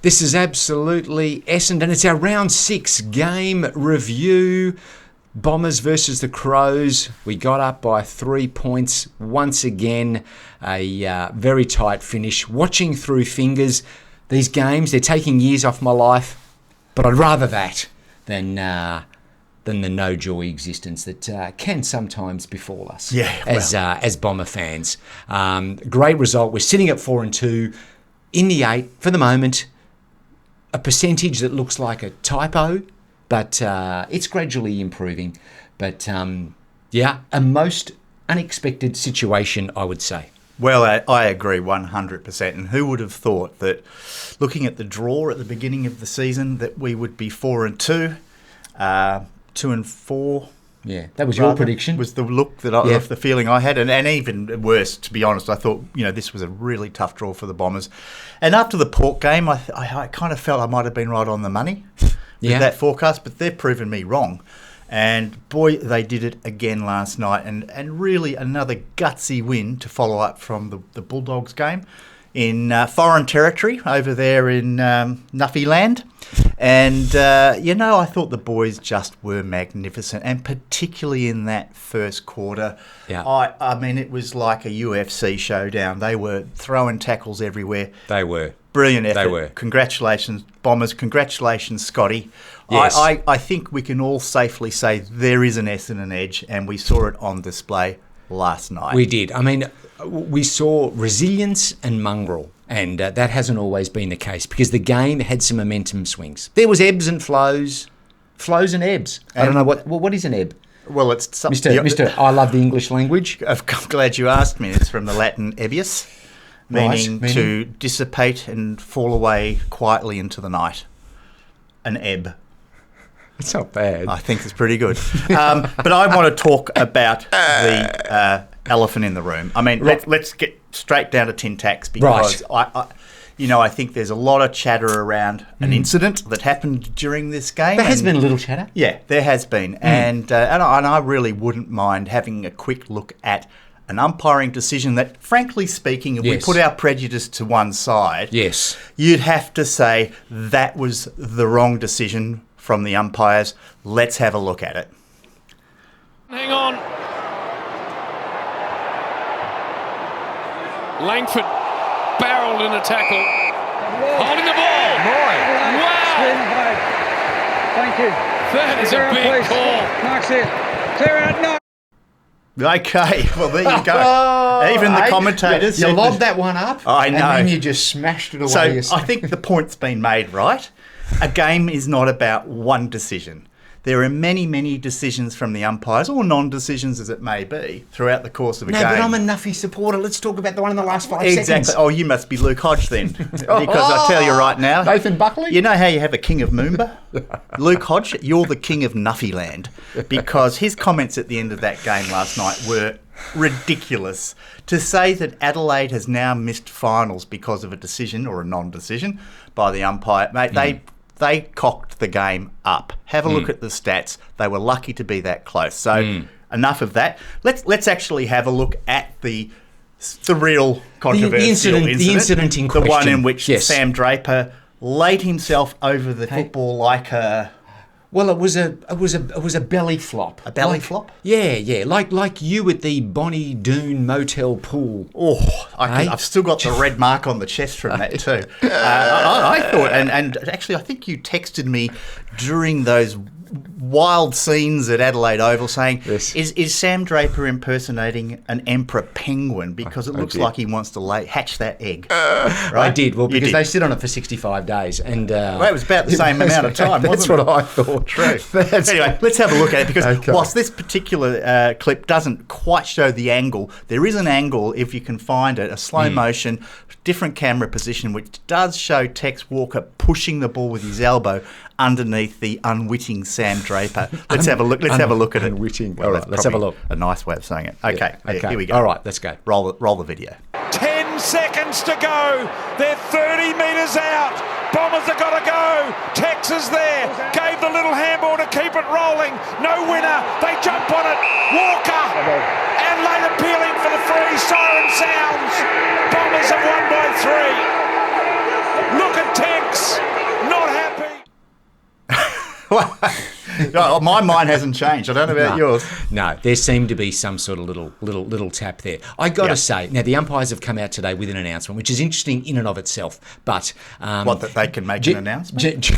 This is absolutely Essendon. It's our round 6 game review. Bombers versus the Crows. We got up by 3 points once again. A very tight finish. Watching through fingers. These games, they're taking years off my life, but I'd rather that than the no joy existence that can sometimes befall us. As Bomber fans. Great result. We're sitting at 4-2 in the 8 for the moment. A percentage that looks like a typo, but it's gradually improving. But a most unexpected situation, I would say. Well, I agree 100%. And who would have thought that looking at the draw at the beginning of the season that we would be 4-2, 2-4. Yeah, that was your prediction. Was the look that of the feeling I had, and even worse, to be honest. I thought this was a really tough draw for the Bombers. And after the Port game, I kind of felt I might have been right on the money with that forecast, but they've proven me wrong. And boy, they did it again last night, and really another gutsy win to follow up from the Bulldogs game in foreign territory over there in Nuffy land. And, I thought the boys just were magnificent, and particularly in that first quarter. Yeah. I mean, it was like a UFC showdown. They were throwing tackles everywhere. They were. Brilliant effort. They were. Congratulations, Bombers. Congratulations, Scotty. Yes. I think we can all safely say there is an Essendon edge, and we saw it on display last night. We did. I mean, we saw resilience and mongrel. And that hasn't always been the case because the game had some momentum swings. There was ebbs and flows and ebbs. I don't know what is an ebb. Well, it's something. Mr. I love the English language. I'm glad you asked me. It's from the Latin ebbius, meaning to dissipate and fall away quietly into the night. An ebb. It's not bad. I think it's pretty good. But I want to talk about the elephant in the room. I mean, let's get straight down to tin tacks because I think there's a lot of chatter around an incident that happened during this game. There has been a little chatter. Yeah, there has been. And I really wouldn't mind having a quick look at an umpiring decision that, frankly speaking, if we put our prejudice to one side, you'd have to say that was the wrong decision from the umpires. Let's have a look at it. Hang on. Langford barreled in a tackle. Holding the ball. Wow. Thank you. That is a big call. Knocks it. Clear out. No. Okay, well, there you go. Even the commentators. You lobbed that one up. I know. And then you just smashed it away. So I think the point's been made, right? A game is not about one decision. There are many, many decisions from the umpires, or non-decisions as it may be, throughout the course of a game. No, but I'm a Nuffy supporter. Let's talk about the one in the last 5 seconds. Exactly. Oh, you must be Luke Hodge then. Because I tell you right now... Nathan Buckley? You know how you have a king of Moomba? Luke Hodge, you're the king of Nuffy land. Because his comments at the end of that game last night were ridiculous. To say that Adelaide has now missed finals because of a decision, or a non-decision, by the umpire, mate, They cocked the game up. Have a look at the stats. They were lucky to be that close. So enough of that. Let's actually have a look at the real controversial incident. The incident in question. The one in which Sam Draper laid himself over the football like a... Well, it was a belly flop. A belly flop? Yeah. Like you at the Bonnie Doon Motel pool. Oh, I've still got the red mark on the chest from that too. I thought, and actually, I think you texted me during those wild scenes at Adelaide Oval saying, is Sam Draper impersonating an emperor penguin because it looks like he wants to hatch that egg? Right? I did. Well, because they sit on it for 65 days. And well, it was about the same amount of time, wasn't it? That's what I thought. True. Anyway, let's have a look at it because whilst this particular clip doesn't quite show the angle, there is an angle, if you can find it, a slow motion, different camera position, which does show Tex Walker pushing the ball with his elbow underneath the unwitting Sam Draper. Let's have a look. Let's have a look at it. Unwitting. All right, let's have a look. A nice way of saying it. Okay, here we go. All right, let's go. Roll the video. 10 seconds to go. They're 30 metres out. Bombers have got to go. Tex is there. Gave the little handball to keep it rolling. No winner. They jump on it. Walker. Adelaide appealing for the free. Siren sounds. Bombers have won by 3. Look at Tex. My mind hasn't changed. I don't know about yours. No, there seemed to be some sort of little tap there. I got to say, now the umpires have come out today with an announcement, which is interesting in and of itself. But that they can make an announcement?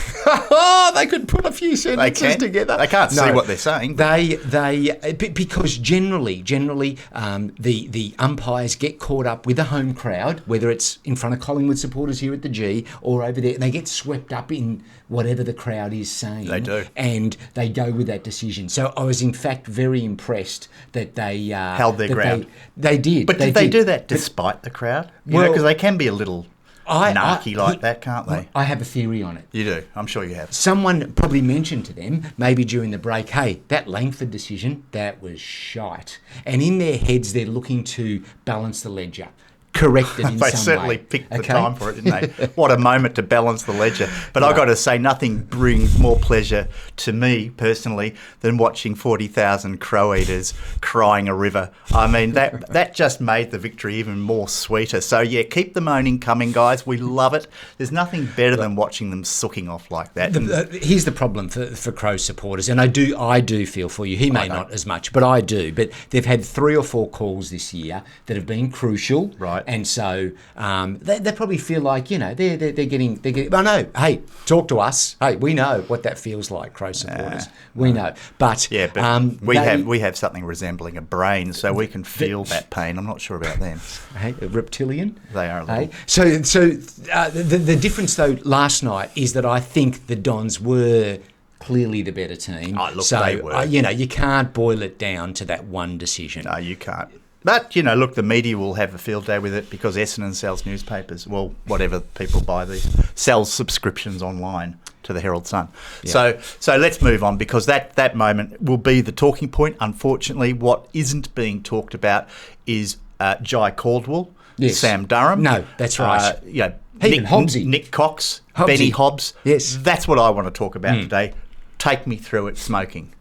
They could put a few sentences together. They can't see what they're saying. Because generally, the umpires get caught up with the home crowd, whether it's in front of Collingwood supporters here at the G or over there, and they get swept up in whatever the crowd is saying. They do. And they go with that decision. So I was, in fact, very impressed that they... held their ground. They did. But did they do that despite the crowd? Because they can be a little narky like that, can't they? I have a theory on it. You do. I'm sure you have. Someone probably mentioned to them, maybe during the break, hey, that Langford decision, that was shite. And in their heads, they're looking to balance the ledger. Correct it in some way. They certainly picked the time for it, didn't they? What a moment to balance the ledger. But I've got to say, nothing brings more pleasure to me, personally, than watching 40,000 crow eaters crying a river. I mean, that just made the victory even more sweeter. So, yeah, keep the moaning coming, guys. We love it. There's nothing better than watching them sooking off like that. Here's the problem for Crow supporters, and I do feel for you. He may not as much, but I do. But they've had 3 or 4 calls this year that have been crucial. Right. And so they probably feel like, they're getting. I know. Hey, talk to us. Hey, we know what that feels like, Crow supporters. We know. But we have something resembling a brain, so we can feel that pain. I'm not sure about them. Hey, a reptilian. They are a little. Hey? So the difference though last night is that I think the Dons were clearly the better team. Oh, look, so they were. You can't boil it down to that one decision. No, you can't. But, look, the media will have a field day with it because Essendon sells newspapers. Well, whatever people buy these. Sells subscriptions online to the Herald Sun. Yeah. So let's move on because that moment will be the talking point. Unfortunately, what isn't being talked about is Jai Caldwell, Sam Durham. No, that's right. Nick Cox, Benny Hobbs. Yes. That's what I want to talk about today. Take me through it, smoking.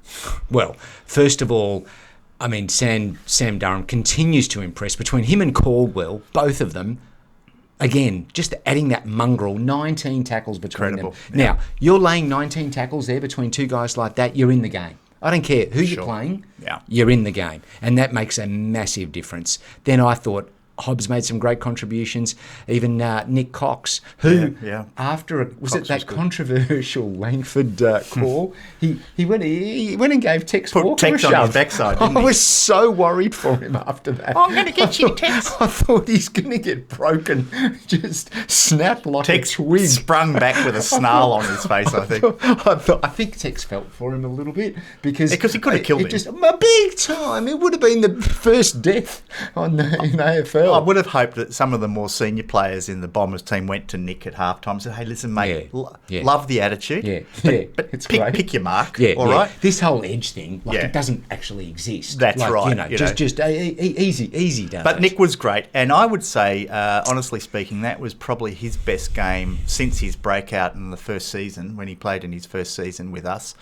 Well, first of all, I mean, Sam Durham continues to impress. Between him and Caldwell, both of them, again, just adding that mongrel, 19 tackles between them. Yeah. Now, you're laying 19 tackles there between 2 guys like that, you're in the game. I don't care who you're playing, you're in the game. And that makes a massive difference. Then I thought Hobbs made some great contributions. Even Nick Cox, who after that controversial Langford call, he went and gave Tex Walker a shove. On his backside. I was so worried for him after that. I'm going to get you, Tex. I thought he's going to get broken, just snap like Tex a twig. Sprung back with a snarl on his face. I think Tex felt for him a little bit because he could have killed him. Just a big time. It would have been the first death in AFL. I would have hoped that some of the more senior players in the Bombers team went to Nick at halftime and said, hey, listen, mate, love the attitude. But it's pick your mark, all right? This whole edge thing, it doesn't actually exist. That's right. Just easy done. But Nick was great. And I would say, honestly speaking, that was probably his best game since his breakout in the first season, when he played in his first season with us.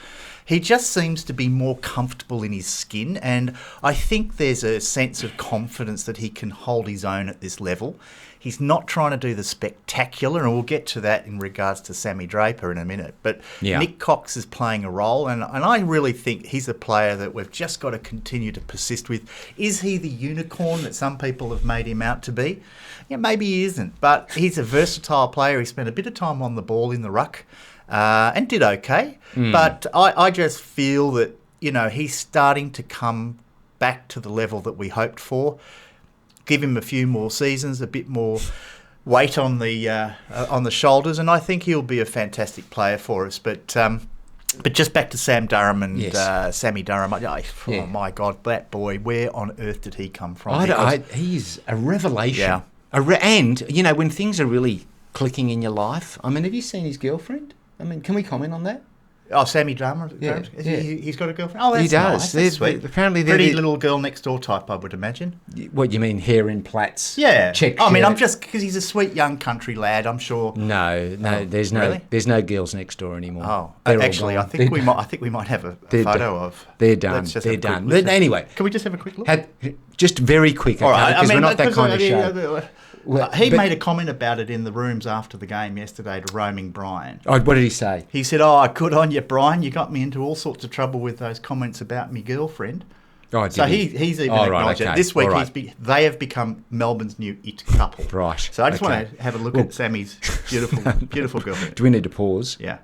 He just seems to be more comfortable in his skin, and I think there's a sense of confidence that he can hold his own at this level. He's not trying to do the spectacular, and we'll get to that in regards to Sam Draper in a minute. But Nick Cox is playing a role, and I really think he's a player that we've just got to continue to persist with. Is he the unicorn that some people have made him out to be? Yeah, maybe he isn't, but he's a versatile player. He spent a bit of time on the ball in the ruck. And did okay. But I just feel that, he's starting to come back to the level that we hoped for. Give him a few more seasons, a bit more weight on the shoulders, and I think he'll be a fantastic player for us. But just back to Sam Durham and Sammy Durham. Oh, my God, that boy, where on earth did he come from? He's a revelation. Yeah. And, when things are really clicking in your life, I mean, have you seen his girlfriend? I mean, can we comment on that? Oh, Sammy Drama? Yeah. He's got a girlfriend? Oh, that's he does. Nice. That's sweet. Apparently Pretty little girl next door type, I would imagine. What, you mean hair in plaits? Yeah. Check. I'm just, because he's a sweet young country lad, I'm sure. No, there's no girls next door anymore. Oh, actually, I think we might have a photo of. They're done. They're done. But anyway. Can we just have a quick look? Just very quick, okay, because we're not that kind of show. He made a comment about it in the rooms after the game yesterday to Roaming Brian. Oh, what did he say? He said, "Oh, good on you, Brian. You got me into all sorts of trouble with those comments about me girlfriend." Oh, so he's even acknowledged it. This week they have become Melbourne's new it couple. Right. So I just want to have a look at Sammy's beautiful girlfriend. Do we need to pause? Yeah.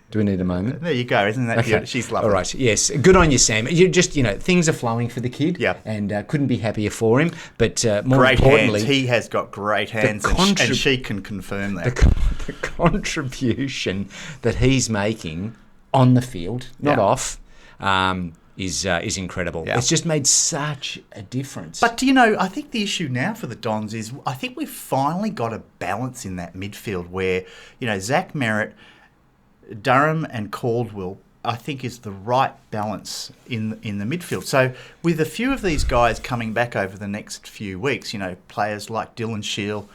Do we need a moment? There you go. Isn't that beautiful? She's lovely. All right. Yes. Good on you, Sam. You just, things are flowing for the kid. Yeah. And couldn't be happier for him. But more great importantly, hands. He has got great hands, and she can confirm that. The contribution that he's making on the field, not off, is incredible. Yeah. It's just made such a difference. But I think the issue now for the Dons is I think we've finally got a balance in that midfield where Zach Merritt, Durham and Caldwell, I think, is the right balance in the midfield. So with a few of these guys coming back over the next few weeks, players like Dylan Shield,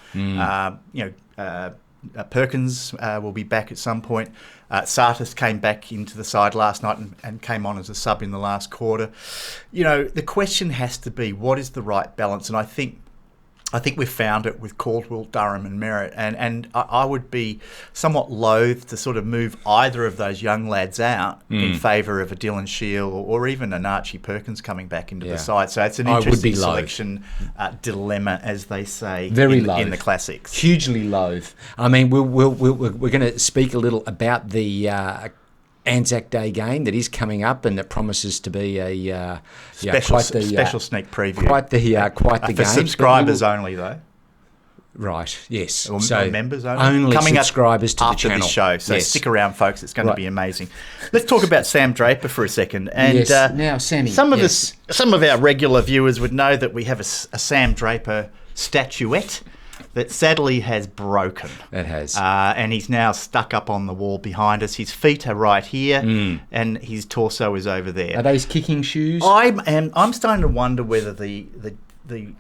Perkins will be back at some point. Sartis came back into the side last night and came on as a sub in the last quarter. The question has to be, what is the right balance? And I think we've found it with Caldwell, Durham and Merritt. And I would be somewhat loath to sort of move either of those young lads out in favour of a Dylan Shield or even an Archie Perkins coming back into the side. So it's an interesting selection dilemma, as they say, in the classics. Hugely loath. I mean, we're going to speak a little about the Anzac Day game that is coming up, and that promises to be a special sneak preview. Quite the for game. Subscribers only, though. Right. Yes. Or members only coming subscribers up to the after channel. This show. So stick around, folks. It's going to be amazing. Let's talk about Sam Draper for a second. And now, Sammy. Some of our regular viewers would know that we have a Sam Draper statuette that sadly has broken. It has. And he's now stuck up on the wall behind us. His feet are right here, and his torso is over there. Are those kicking shoes? I'm starting to wonder whether the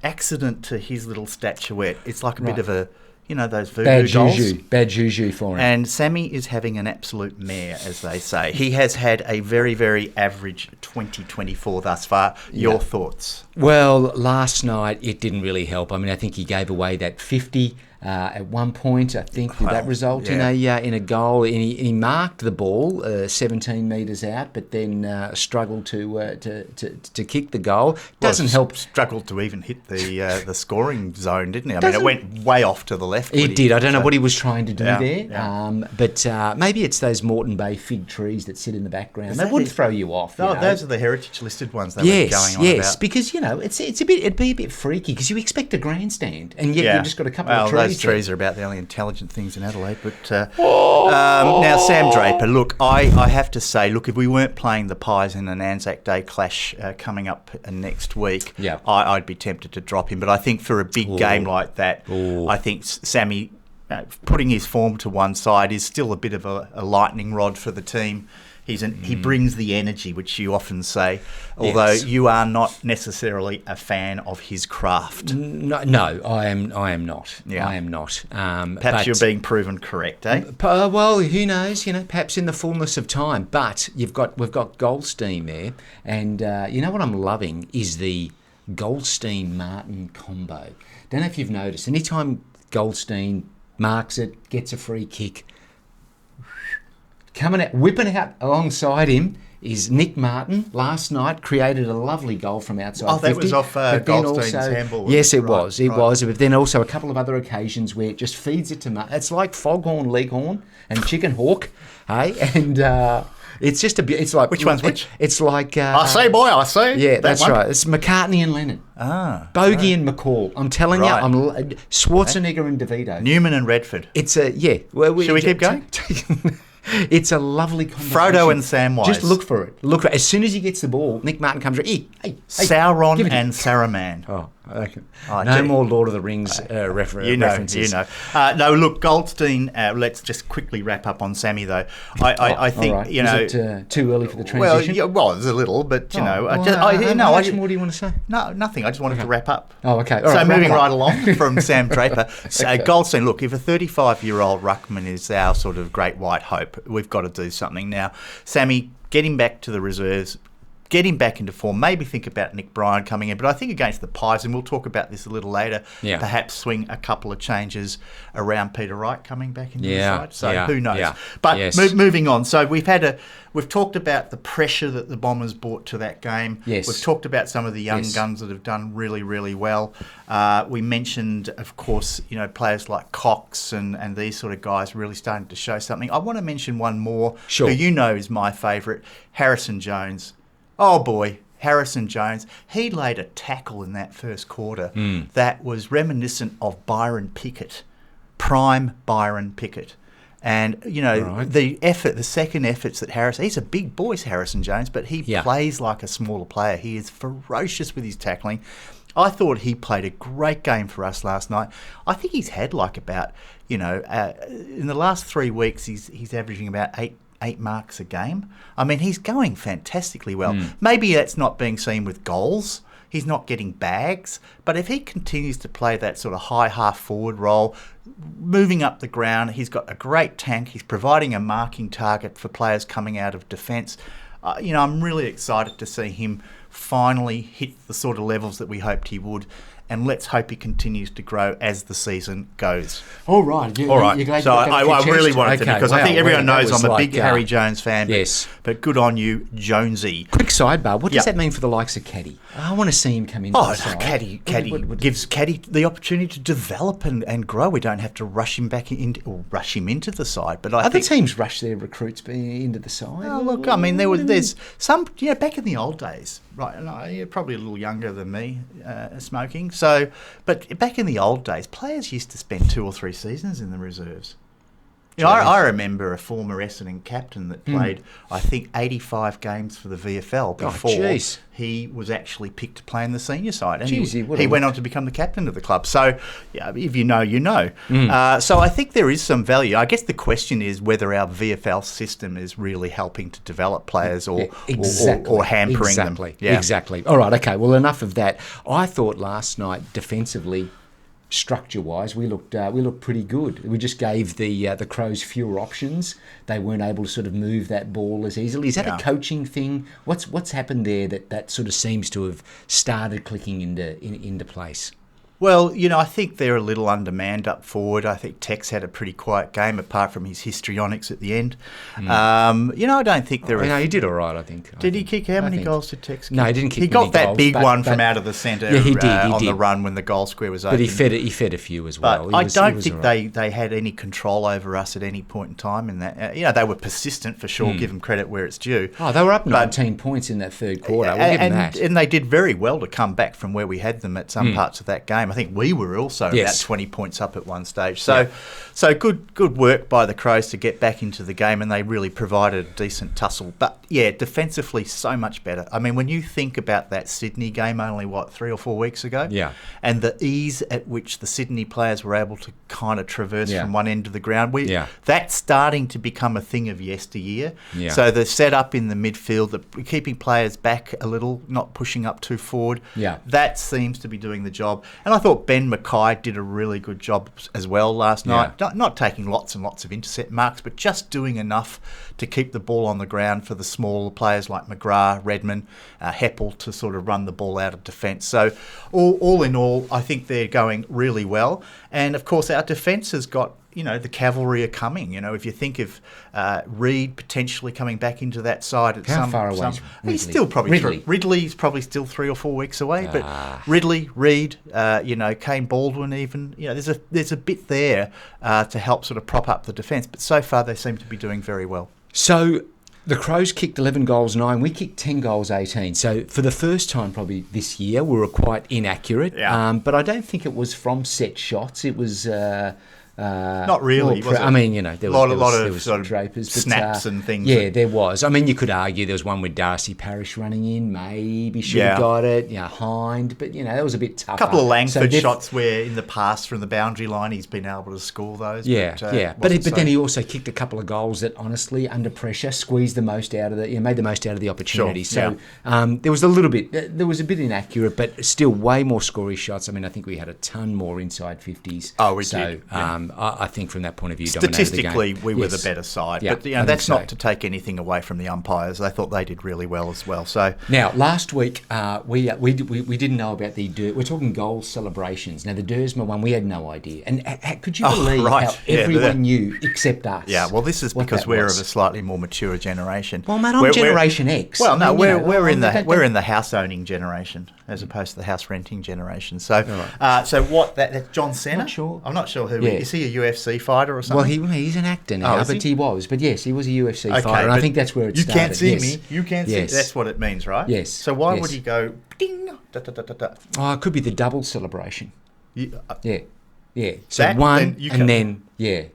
accident to his little statuette, it's like a bit of a, those voodoo dolls. Bad juju for him. And Sammy is having an absolute mare, as they say. He has had a very, very average 2024 thus far. Your thoughts? Well, last night it didn't really help. I mean, I think he gave away that 50 at one point. I think did that result in a goal? And he marked the ball 17 metres out, but then struggled to kick the goal. Doesn't help. Struggled to even hit the scoring zone, didn't he? I mean, it went way off to the left. It did. I don't know what he was trying to do there. Yeah. But maybe it's those Moreton Bay fig trees that sit in the background. They would throw you off. Those are the heritage listed ones they were going on about. Because it'd be a bit freaky because you expect a grandstand, and yet you've just got a couple of trees. Those trees are about the only intelligent things in Adelaide. But now, Sam Draper, look, I have to say, if we weren't playing the Pies in an Anzac Day clash coming up next week, I'd be tempted to drop him. But I think for a big game like that, I think Sammy, putting his form to one side, is still a bit of a lightning rod for the team. He brings the energy, which you often say, although you are not necessarily a fan of his craft. No, I am not. Yeah. I am not. Perhaps you're being proven correct, eh? Well, who knows? Perhaps in the fullness of time. But we've got Goldstein there, and what I'm loving is the Goldstein-Martin combo. Don't know if you've noticed. Anytime Goldstein marks it, gets a free kick, whipping out alongside him is Nick Martin. Last night created a lovely goal from outside 50. That was off Goldstein's handball. Yes, it was. It was. But then also a couple of other occasions where it just feeds it to Martin. It's like Foghorn Leghorn and Chicken Hawk, hey? And it's just it's like... Which one's which? It's like... I say, boy, I say. Yeah, that's right. It's McCartney and Lennon. Bogey and McCall. I'm telling you, Schwarzenegger and DeVito. Newman and Redford. It's a... Yeah. Shall we keep going? It's a lovely combination. Frodo and Samwise. Just look for it. As soon as he gets the ball, Nick Martin comes. Hey, Sauron and Saruman. No more Lord of the Rings references. No, look, Goldstein. Let's just quickly wrap up on Sammy, though. I think right. Is it too early for the transition? Well, there's a little, but how much more do you want to say? No, nothing. I just wanted to wrap up. Oh, okay. So moving right along from Sam Draper, Goldstein. Look, if a 35-year-old ruckman is our sort of great white hope, we've got to do something now. Sammy, get him back to the reserves. get him back into form, maybe think about Nick Bryan coming in. But I think against the Pies, and we'll talk about this a little later, perhaps swing a couple of changes around Peter Wright coming back into the side. So who knows? Yeah. But moving on. So we've talked about the pressure that the Bombers brought to that game. Yes. We've talked about some of the young guns that have done really, really well. We mentioned, of course, players like Cox and these sort of guys really starting to show something. I want to mention one more who is my favourite, Harrison Jones. Oh boy, Harrison Jones. He laid a tackle in that first quarter that was reminiscent of Byron Pickett, prime Byron Pickett. And, the second efforts that he's a big boy, Harrison Jones, but he plays like a smaller player. He is ferocious with his tackling. I thought he played a great game for us last night. I think he's had about, in the last 3 weeks, he's averaging about eight marks a game. I mean, he's going fantastically well. Maybe that's not being seen with goals. He's not getting bags. But if he continues to play that sort of high half-forward role, moving up the ground, he's got a great tank. He's providing a marking target for players coming out of defence. I'm really excited to see him finally hit the sort of levels that we hoped he would. And let's hope he continues to grow as the season goes. All right. You're glad so I really wanted to, because I think everyone knows I'm a big Harry Jones fan. Yes. But good on you, Jonesy. Quick sidebar. What does that mean for the likes of Caddy? I want to see him come into the side. Caddy gives Caddy the opportunity to develop and grow. We don't have to rush him into the side. But other teams rush their recruits into the side. Oh, look, I mean, there's some, back in the old days, right? And you're probably a little younger than me, smoking. So, but back in the old days, players used to spend 2 or 3 seasons in the reserves. I remember a former Essendon captain that played, I think, 85 games for the VFL before he was actually picked to play in the senior side. And he went on to become the captain of the club. So, if you know, you know. So I think there is some value. I guess the question is whether our VFL system is really helping to develop players or hampering them. Yeah. Exactly. All right, okay. Well, enough of that. I thought last night, defensively, structure-wise, we looked pretty good. We just gave the Crows fewer options. They weren't able to sort of move that ball as easily. Is that a coaching thing? What's happened there that sort of seems to have started clicking into place? Well, I think they're a little undermanned up forward. I think Tex had a pretty quiet game, apart from his histrionics at the end. I don't think there. No, he did all right. I think. Did he kick? How many goals did Tex kick? No, he didn't kick. He got that big one from out of the centre. Yeah, he did. On the run when the goal square was open. But he fed a few as well. But I don't think they had any control over us at any point in time in that. They were persistent for sure. Give them credit where it's due. Oh, they were up 19 points in that third quarter. We'll give them that. And they did very well to come back from where we had them at some parts of that game. I think we were also about 20 points up at one stage. So good work by the Crows to get back into the game, and they really provided a decent tussle. But, defensively, so much better. I mean, when you think about that Sydney game only, 3 or 4 weeks ago? Yeah. And the ease at which the Sydney players were able to kind of traverse from one end of the ground, that's starting to become a thing of yesteryear. Yeah. So the setup in the midfield, keeping players back a little, not pushing up too forward, that seems to be doing the job. And I thought Ben Mackay did a really good job as well last night. Not taking lots and lots of intercept marks, but just doing enough to keep the ball on the ground for the smaller players like McGrath, Redman, Heppel to sort of run the ball out of defence. So all in all, I think they're going really well. And of course, our defence has got, the cavalry are coming. If you think of Reid potentially coming back into that side at How far away is Ridley? He's still probably Ridley's probably still 3 or 4 weeks away. But Ridley, Reid, Kane Baldwin, even there's a bit there to help sort of prop up the defence. But so far they seem to be doing very well. So the Crows kicked 11 goals 9. We kicked 10 goals 18. So for the first time probably this year, we were quite inaccurate. Yeah. But I don't think it was from set shots. It was. Not really. Was it? I mean, there was a lot of sort of Drapers, snaps and things. Yeah, there was. I mean, you could argue there was one with Darcy Parish running in. Maybe should have got it. Hind, but that was a bit tougher. A couple of Langford shots where in the past from the boundary line he's been able to score those. But then he also kicked a couple of goals that honestly under pressure squeezed the most out of made the most out of the opportunity. Sure. So there was a little bit. There was a bit inaccurate, but still way more scory shots. I mean, I think we had a ton more inside 50s. Oh, we did. I think from that point of view, dominated the Statistically, game. we were the better side. Yeah, but I that's think not so. to take anything away from the umpires. They thought they did really well as well. So Now, last week, we didn't know about we're talking goal celebrations. Now, the Dersma one, we had no idea. And could you believe how everyone knew except us? Yeah, well, this is because we're of a slightly more mature generation. Well, mate, I'm Generation X. Well, no, we're in the house owning generation as opposed to the house renting generation. So, so what? That's John Cena. Not sure. I'm not sure who. Is he a UFC fighter or something? Well, he's an actor now, but he was. But yes, he was a UFC fighter, and I think that's where it started. You can't see me. You can't see. That's what it means, right? Yes. So why would he go ding? Da, da, da, da, da. Oh, it could be the double celebration. Yeah. So that, one and then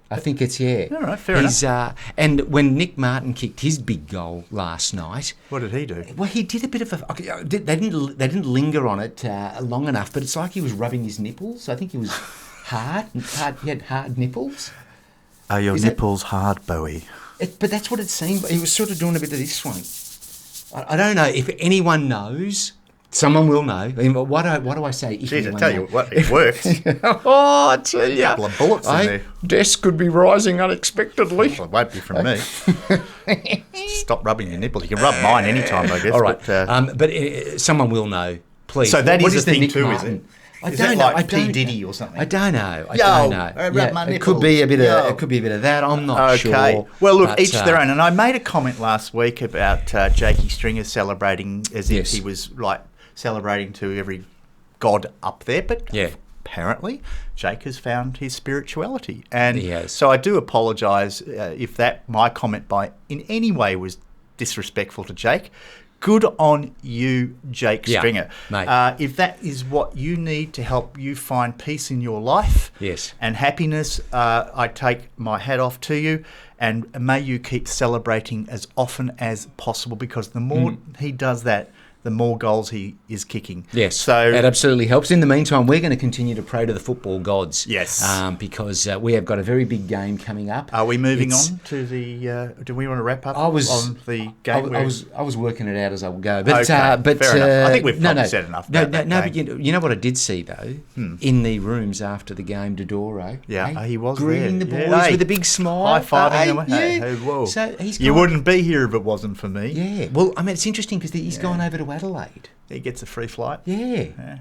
I think it's All right, fair enough. And when Nick Martin kicked his big goal last night, what did he do? Well, he did a bit of a. They didn't linger on it long enough, but it's like he was rubbing his nipples. I think he was hard. He had hard nipples. Are your nipples hard, Bowie? But that's what it seemed. He was sort of doing a bit of this one. I don't know if anyone knows. Someone will know. I mean, what do I say? Jeez, I tell you what, it works. Oh, I tell you. A couple of bullets in there. Desk could be rising unexpectedly. Well, it won't be from me. Stop rubbing your nipples. You can rub mine anytime, I guess. All right. But someone will know. Please. So that what is the thing Nick too, Martin? is it? I is don't that know. like P. Diddy or something? I don't know. I don't know. It could be a bit of. It could be a bit of that. I'm not sure. Okay. Well, look, each their own. And I made a comment last week about Jakey Stringer celebrating as if he was like celebrating to every god up there, but apparently Jake has found his spirituality, and he has. So I do apologise if my comment in any way was disrespectful to Jake. Good on you, Jake Stringer. Mate. If that is what you need to help you find peace in your life and happiness, I take my hat off to you, and may you keep celebrating as often as possible, because the more he does that, the more goals he is kicking. Yes, so that absolutely helps. In the meantime, we're going to continue to pray to the football gods. Yes. Because we have got a very big game coming up. Are we moving on to the... do we want to wrap up on the game? I was working it out as I would go. But, fair enough. I think we've probably said enough about that but game. you know what I did see, though? In the rooms after the game, Dodoro. Yeah, he was greeting there. the boys with a big smile. High-fiving them. Whoa. So you wouldn't be here if it wasn't for me. Yeah. Well, I mean, it's interesting because he's gone over to Adelaide. He gets a free flight. Yeah.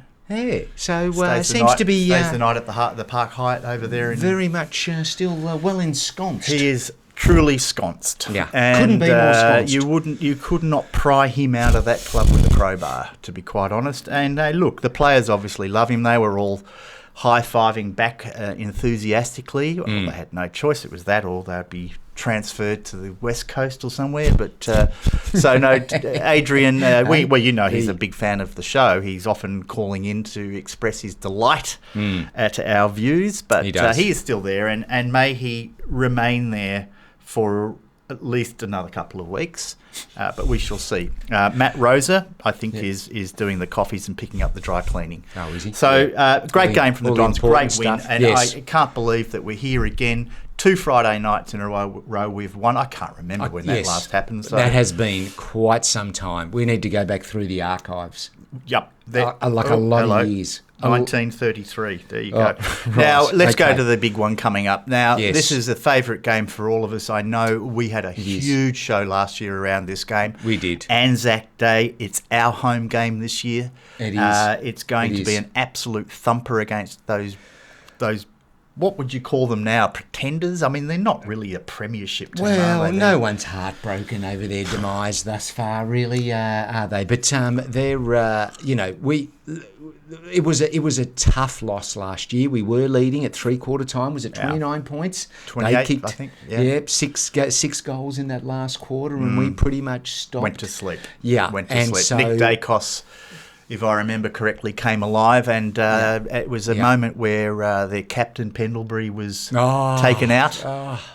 So stays to be stays the night at the Park Hyatt over there. Very much still well ensconced. He is truly sconced. Yeah, and couldn't be more sconced. You could not pry him out of that club with a crowbar, to be quite honest. And look, the players obviously love him. They were all high-fiving back enthusiastically. Well, they had no choice. It was that, or they'd be transferred to the West Coast or somewhere. But so no, Adrian. He's a big fan of the show. He's often calling in to express his delight at our views. But he is still there, and may he remain there for at least another couple of weeks. But we shall see. Matt Rosa, I think, is doing the coffees and picking up the dry cleaning. Oh, is he? So great game from the Dons, great win, and I can't believe that we're here again. 2 Friday nights in a row we've won. I can't remember when that last happened. So. That has been quite some time. We need to go back through the archives. Yep. A lot of years. 1933. There you go. Right. Now, let's go to the big one coming up. Now, this is a favourite game for all of us. I know we had a huge show last year around this game. We did. Anzac Day. It's our home game this year. It is. It's going to be an absolute thumper against those. What would you call them now? Pretenders? I mean, they're not really a premiership team, are they? No one's heartbroken over their demise thus far, really, are they? But they're, it was a tough loss last year. We were leading at 3/4 time. Was it 29 points? 28, they kicked, I think. Yeah, 6 goals in that last quarter, and we pretty much stopped. Went to sleep. Yeah, went to sleep. So, Nick Dacos, if I remember correctly, came alive, and it was a moment where their captain Pendlebury was taken out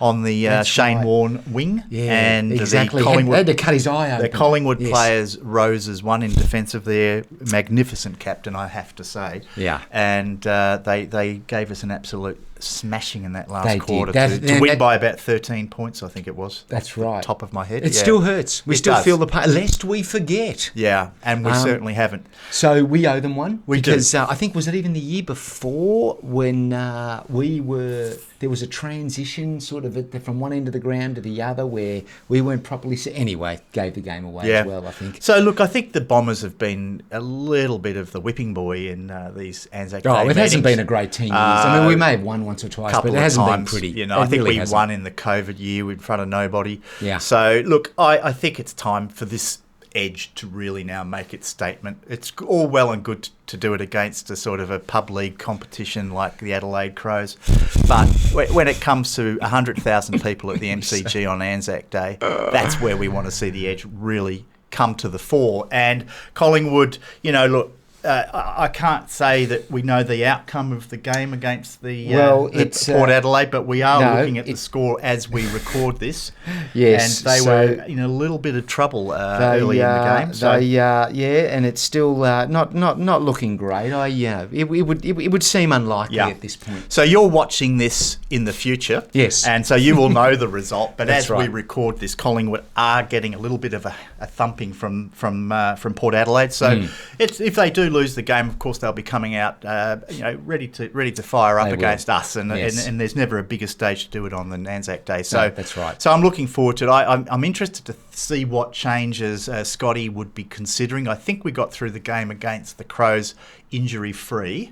on the Shane Warne wing, and exactly. The Collingwood, had to cut his eye open. The Collingwood players rose as one in defence of their magnificent captain, I have to say. Yeah, and they gave us an absolute smashing in that They last did. quarter That- to win that- by about 13 points, I think it was. That's off the right. top of my head. It Yeah. still hurts. We It still does. feel the pain, lest we forget. Yeah, and we certainly haven't. So we owe them one. We do. Because I think, was it even the year before when there was a transition sort of from one end of the ground to the other where we weren't properly... Anyway, gave the game away as well, I think. So, look, I think the Bombers have been a little bit of the whipping boy in these Anzac Day Oh, it hasn't meetings. been a great team. I mean, we may have won once or twice, but Couple it of hasn't times, been pretty. You know, It I think really we hasn't. won in the COVID year in front of nobody. Yeah. So, look, I think it's time for this edge to really now make its statement. It's all well and good to do it against a sort of a pub league competition like the Adelaide Crows, but when it comes to 100,000 people at the MCG on Anzac Day, that's where we want to see the edge really come to the fore. And Collingwood, you know, look, I can't say that we know the outcome of the game against the Port Adelaide, but we are looking at the score as we record this. Yes, and they were in a little bit of trouble early in the game. So. And it's still not looking great. It would seem unlikely at this point. So you're watching this in the future, yes, and so you will know the result. But That's as right. we record this, Collingwood are getting a little bit of a thumping from Port Adelaide. So if they do lose the game, of course they'll be coming out, ready to fire up against us, and there's never a bigger stage to do it on than Anzac Day. So that's right. So I'm looking forward to it. I'm interested to see what changes Scotty would be considering. I think we got through the game against the Crows injury free.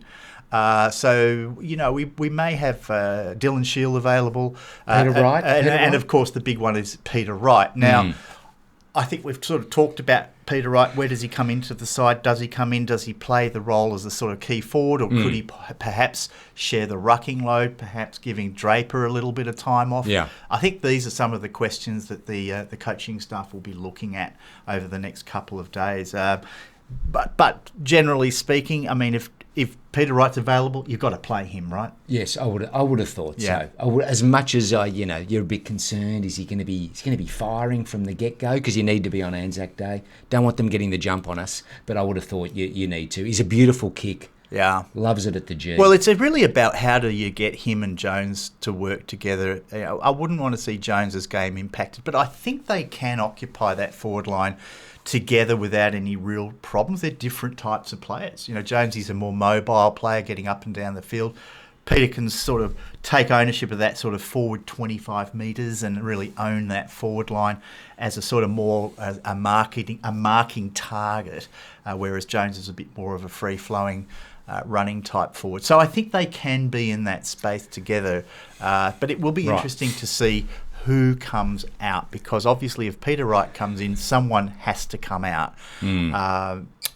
So, you know, we may have Dylan Shield available. Peter Wright. And of course, the big one is Peter Wright. Now, I think we've sort of talked about Peter Wright. Where does he come into the side? Does he come in? Does he play the role as a sort of key forward? Or could he perhaps share the rucking load, perhaps giving Draper a little bit of time off? Yeah. I think these are some of the questions that the coaching staff will be looking at over the next couple of days. But generally speaking, I mean, if Peter Wright's available, you've got to play him, right? Yes, I would have thought so. As much as you're a bit concerned, is he going to be firing from the get go because you need to be on Anzac Day. Don't want them getting the jump on us, but I would have thought you need to. He's a beautiful kick. Yeah, loves it at the G. Well, it's really about how do you get him and Jones to work together. I wouldn't want to see Jones's game impacted, but I think they can occupy that forward line together without any real problems. They're different types of players. You know, Jonesy's a more mobile player getting up and down the field. Peter can sort of take ownership of that sort of forward 25 metres and really own that forward line as a sort of more a marking target, whereas Jones is a bit more of a free-flowing running type forward. So I think they can be in that space together, but it will be interesting to see who comes out, because obviously if Peter Wright comes in, someone has to come out. And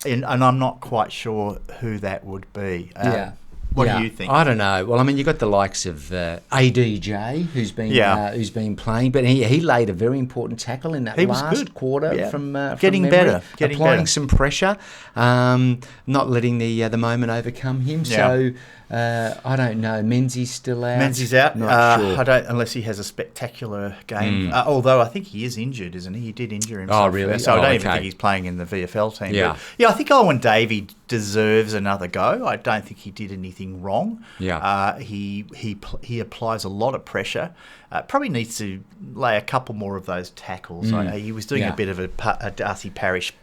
I'm not quite sure who that would be. What do you think? I don't know. Well, I mean, you got the likes of ADJ, who's been playing, but he laid a very important tackle in that last quarter from getting memory, better, applying some pressure, not letting the moment overcome him. So I don't know. Menzies still out. Menzies out. Not sure. I don't, unless he has a spectacular game. Although I think he is injured, isn't he? He did injure himself. Oh, really? So I don't even think he's playing in the VFL team. Yeah. But I think Owen Davey deserves another go. I don't think he did anything wrong. Yeah. He applies a lot of pressure. Probably needs to lay a couple more of those tackles. He was doing a bit of a Darcy Parish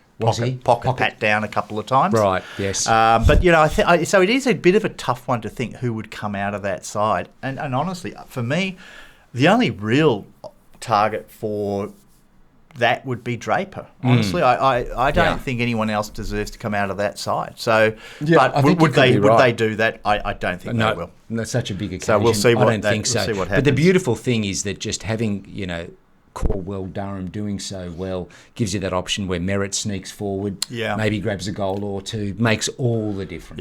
pocket pat down a couple of times. Right, yes. But, you know, so it is a bit of a tough one to think who would come out of that side. And honestly, for me, the only real target for that would be Draper. Honestly, I don't think anyone else deserves to come out of that side. So, but would they do that? I don't think they will. That's such a big occasion. So we'll see what I don't think so. We'll see what but the happens. beautiful thing is that just having, Corwell Durham doing so well gives you that option where Merritt sneaks forward, maybe grabs a goal or two, makes all the difference.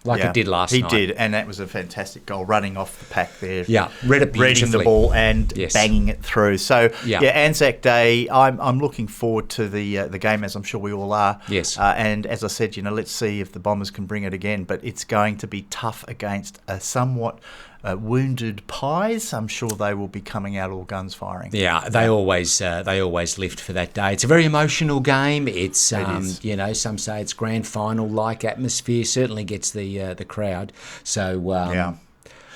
It did last night. He did, and that was a fantastic goal, running off the pack there. Yeah, read it beautifully. Reading the ball and banging it through. So, Anzac Day, I'm looking forward to the game, as I'm sure we all are. Yes. And as I said, let's see if the Bombers can bring it again, but it's going to be tough against a somewhat wounded Pies. I'm sure they will be coming out all guns firing. Yeah, they always lift for that day. It's a very emotional game. It's some say it's grand final like atmosphere. Certainly gets the crowd. So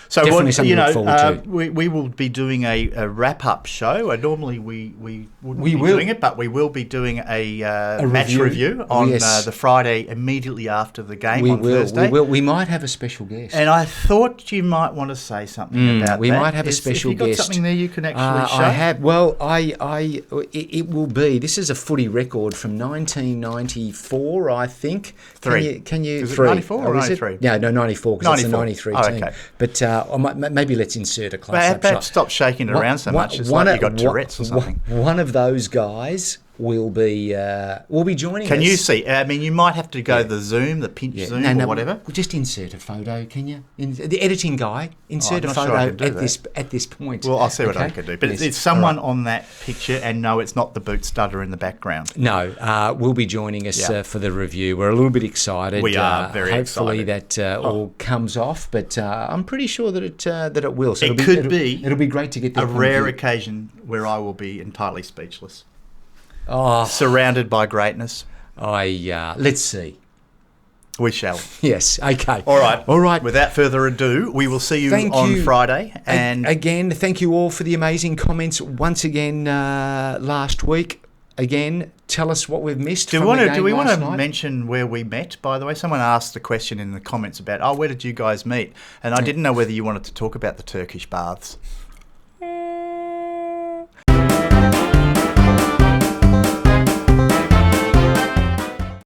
So definitely something to look forward to. we will be doing a wrap-up show. Normally we wouldn't be will. doing it, but we will be doing a match review on the Friday immediately after the game on Thursday. We will. We might have a special guest. And I thought you might want to say something about we that. might have a special guest. Have you got guest. something there you can actually show? I have. Well, it will be. This is a footy record from 1994, I think. Can you? Is it 94 or 93? No, 94 because it's the 93 team. Okay. But maybe let's insert a close-up shot. Stop shaking it around so much. It's like you got Tourette's or something. One of those guys will be joining us. Can you see? I mean, you might have to go the Zoom, the pinch Zoom, or whatever. We'll just insert a photo, can you? The editing guy, insert a photo at this point. Well, I'll see what I can do. But it's someone on that picture, and no, it's not the boot studder in the background. No, will be joining us for the review. We're a little bit excited. We are very hopefully excited. That all comes off, but I'm pretty sure that it will. So it'll be great to get that a rare occasion where I will be entirely speechless. Oh, surrounded by greatness. Let's see. We shall. Yes. Okay. All right. Without further ado, we will see you on Friday. And again, thank you all for the amazing comments once again last week. Again, tell us what we've missed. Do we want to mention where we met? By the way, someone asked the question in the comments about, where did you guys meet? And I didn't know whether you wanted to talk about the Turkish baths.